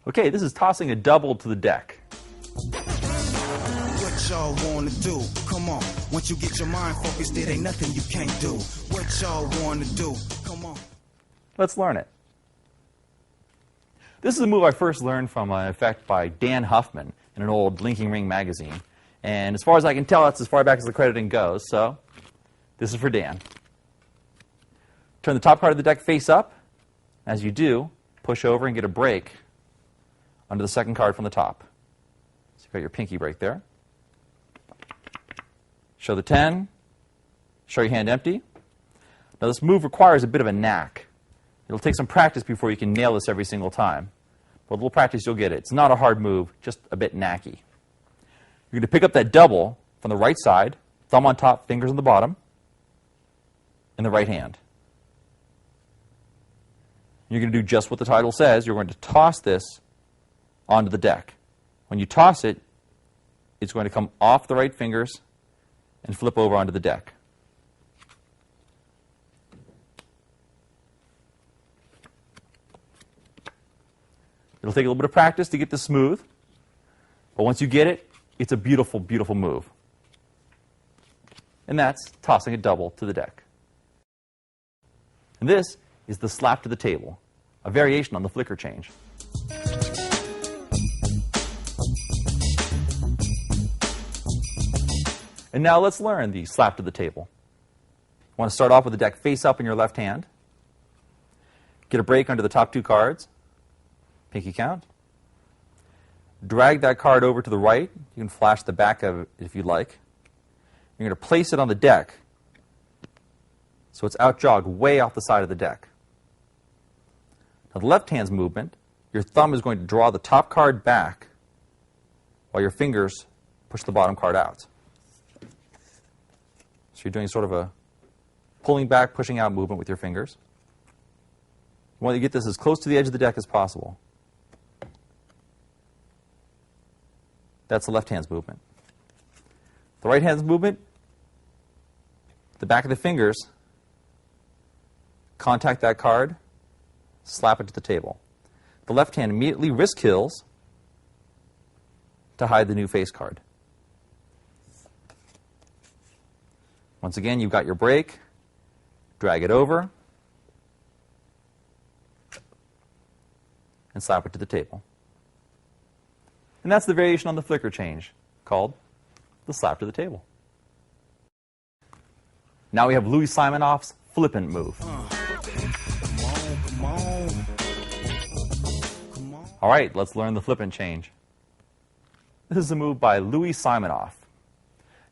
Okay, this is tossing a double to the deck. What y'all wanna do? Come on. Once you get your mind focused, there ain't nothing you can't do. What y'all wanna do? Come on. Let's learn it. This is a move I first learned from an effect by Dan Huffman in an old Linking Ring magazine. And as far as I can tell, that's as far back as the crediting goes, so this is for Dan. Turn the top card of the deck face up. As you do, push over and get a break under the second card from the top. So you've got your pinky break there. Show the 10. Show your hand empty. Now this move requires a bit of a knack. It'll take some practice before you can nail this every single time. But with a little practice, you'll get it. It's not a hard move, just a bit knacky. You're going to pick up that double from the right side, thumb on top, fingers on the bottom, in the right hand. You're going to do just what the title says. You're going to toss this onto the deck. When you toss it, it's going to come off the right fingers and flip over onto the deck. It'll take a little bit of practice to get this smooth, but once you get it, it's a beautiful, beautiful move. And that's tossing a double to the deck. And this is the slap to the table, a variation on the flicker change. And now let's learn the slap to the table. You want to start off with the deck face up in your left hand. Get a break under the top two cards. Pinky count. Drag that card over to the right. You can flash the back of it if you'd like. You're going to place it on the deck so it's out-jogged way off the side of the deck. Now the left hand's movement, your thumb is going to draw the top card back while your fingers push the bottom card out. So you're doing sort of a pulling back, pushing out movement with your fingers. You want to get this as close to the edge of the deck as possible. That's the left hand's movement. The right hand's movement, the back of the fingers, contact that card, slap it to the table. The left hand immediately risk kills to hide the new face card. Once again, you've got your break, drag it over, and slap it to the table. And that's the variation on the flicker change, called the slap to the table. Now we have Louis Simonoff's flippant move. All right, let's learn the flippant change. This is a move by Louis Simonoff.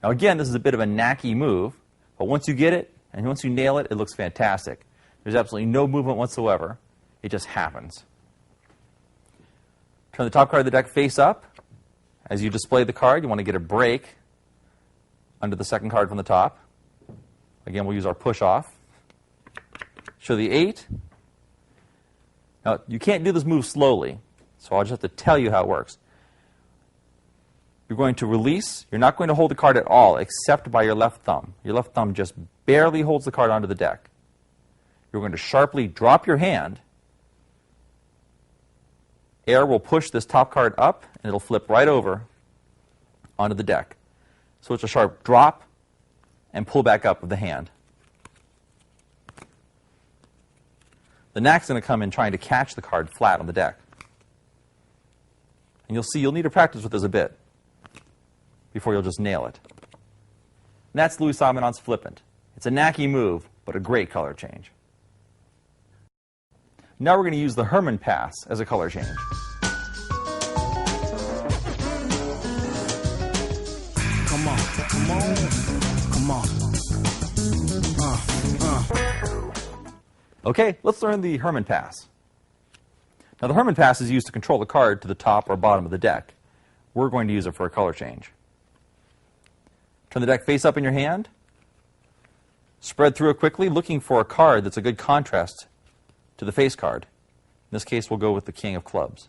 Now again, this is a bit of a knacky move, but once you get it, and once you nail it, it looks fantastic. There's absolutely no movement whatsoever. It just happens. Turn the top card of the deck face up. As you display the card, you want to get a break under the second card from the top. Again, we'll use our push off. Show the 8. Now, you can't do this move slowly, so I'll just have to tell you how it works. You're going to release. You're not going to hold the card at all, except by your left thumb. Your left thumb just barely holds the card onto the deck. You're going to sharply drop your hand. Air will push this top card up, and it'll flip right over onto the deck. So it's a sharp drop and pull back up of the hand. The knack's going to come in trying to catch the card flat on the deck. And you'll see you'll need to practice with this a bit before you'll just nail it. And that's Louis Simonoff's flippant. It's a knacky move, but a great color change. Now we're going to use the Herman pass as a color change. Come on, come on, come on. Okay, let's learn the Herman pass. Now the Herman pass is used to control the card to the top or bottom of the deck. We're going to use it for a color change. Turn the deck face up in your hand. Spread through it quickly, looking for a card that's a good contrast to the face card. In this case, we'll go with the King of Clubs.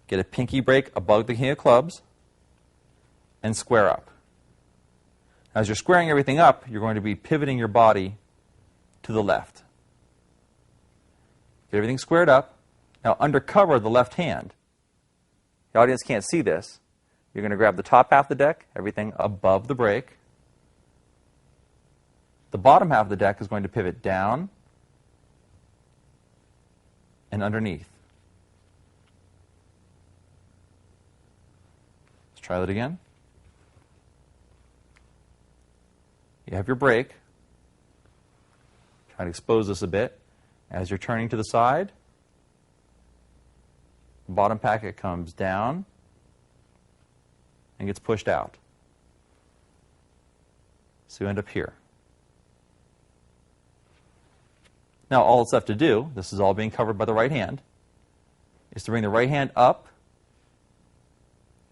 Get a pinky break above the King of Clubs and square up. As you're squaring everything up, you're going to be pivoting your body to the left. Get everything squared up, Now, under cover of the left hand, the audience can't see this. You're going to grab the top half of the deck, everything above the break. The bottom half of the deck is going to pivot down and underneath. Let's try that again. You have your break. Try to expose this a bit. As you're turning to the side, the bottom packet comes down and gets pushed out. So you end up here. Now all it's left to do, this is all being covered by the right hand, is to bring the right hand up,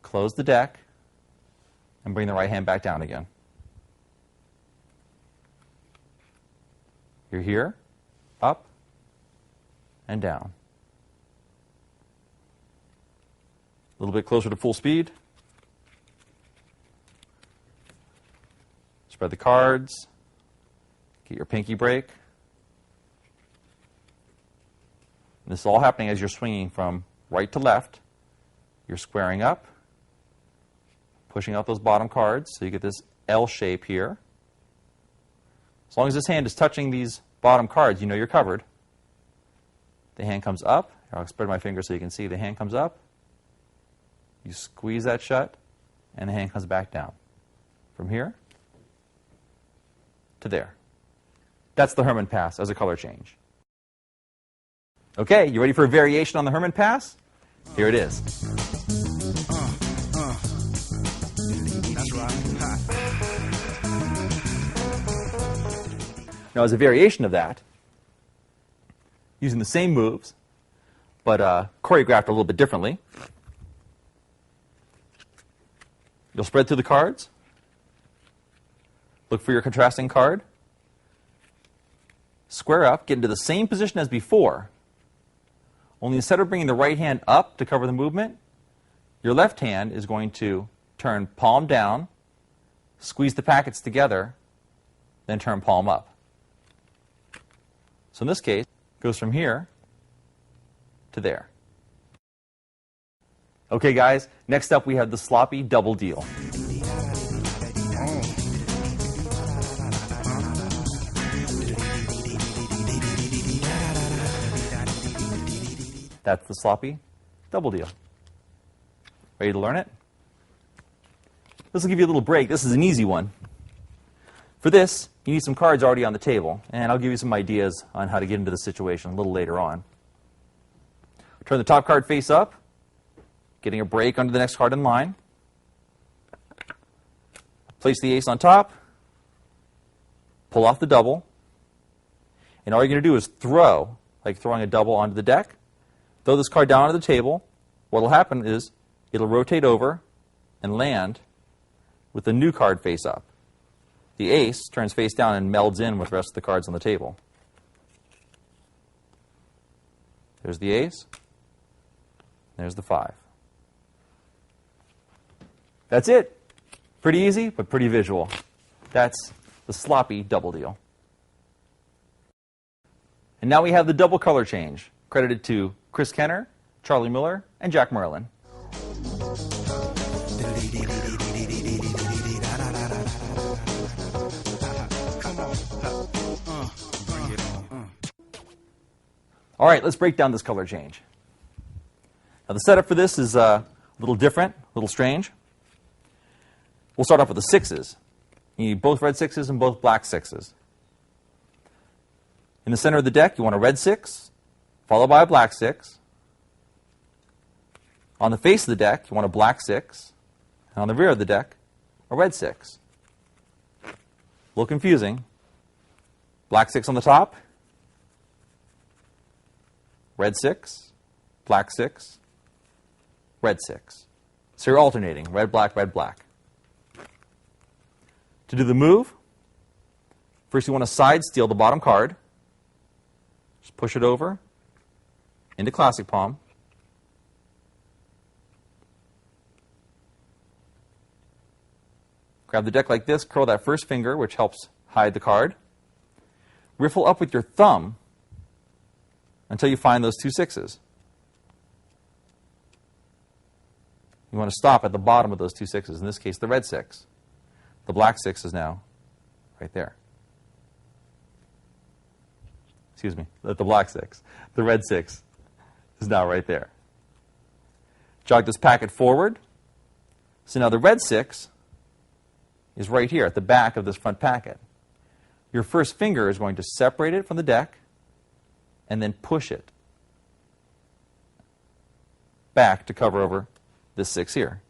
close the deck, and bring the right hand back down again. You're here, up, and down. A little bit closer to full speed. Spread the cards. Get your pinky break. And this is all happening as you're swinging from right to left. You're squaring up, pushing out those bottom cards, so you get this L shape here. As long as this hand is touching these bottom cards, you know you're covered. The hand comes up. I'll spread my fingers so you can see. The hand comes up. You squeeze that shut, and the hand comes back down. From here to there. That's the Herman pass as a color change. Okay, you ready for a variation on the Herman pass? Here it is. That's right. Now, as a variation of that, using the same moves, but choreographed a little bit differently, you'll spread through the cards, look for your contrasting card, square up, get into the same position as before, only instead of bringing the right hand up to cover the movement, your left hand is going to turn palm down, squeeze the packets together, then turn palm up. So in this case, it goes from here to there. Okay, guys, next up we have the sloppy double deal. That's the sloppy double deal. Ready to learn it? This will give you a little break. This is an easy one. For this, you need some cards already on the table, and I'll give you some ideas on how to get into the situation a little later on. Turn the top card face up, getting a break under the next card in line. Place the ace on top, pull off the double, and all you're going to do is throw, like throwing a double onto the deck. Throw this card down onto the table. What will happen is it'll rotate over and land with the new card face up. The ace turns face down and melds in with the rest of the cards on the table. There's the ace. There's the 5. That's it. Pretty easy, but pretty visual. That's the sloppy double deal. And now we have the double color change, credited to Chris Kenner, Charlie Miller, and Jack Merlin. All right, let's break down this color change. Now, the setup for this is a little different, a little strange. We'll start off with the 6s. You need both red 6s and both black 6s. In the center of the deck, you want a red 6, followed by a black 6. On the face of the deck, you want a black 6. And on the rear of the deck, a red 6. A little confusing. Black 6 on the top, red 6, black 6, red 6. So you're alternating, red, black, red, black. To do the move, first you want to side steal the bottom card. Just push it over into classic palm. Grab the deck like this, curl that first finger, which helps hide the card. Riffle up with your thumb until you find those two 6s. You want to stop at the bottom of those two sixes, in this case the red 6. The black 6 is now right there. Excuse me, the black 6. The red 6 is now right there. Jog this packet forward. So now the red 6 is right here at the back of this front packet. Your first finger is going to separate it from the deck and then push it back to cover over this 6 here.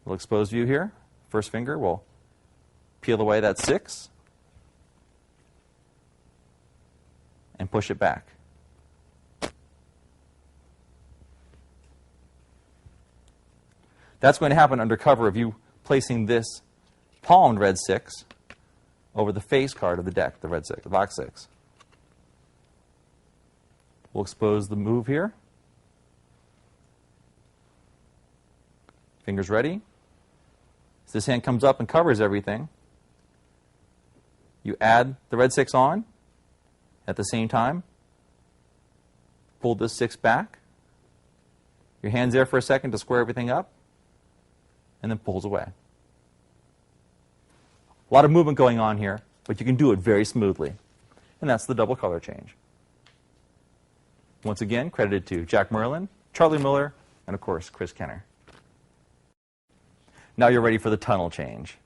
Little exposed view here. First finger will peel away that 6 and push it back. That's going to happen under cover of you placing this palmed red 6 over the face card of the deck, the red 6, the black 6. We'll expose the move here. Fingers ready. As this hand comes up and covers everything, you add the red 6 on at the same time. Pull this 6 back. Your hand's there for a second to square everything up, and then pulls away. A lot of movement going on here, but you can do it very smoothly. And that's the double color change. Once again, credited to Jack Merlin, Charlie Miller, and of course, Chris Kenner. Now you're ready for the tunnel change.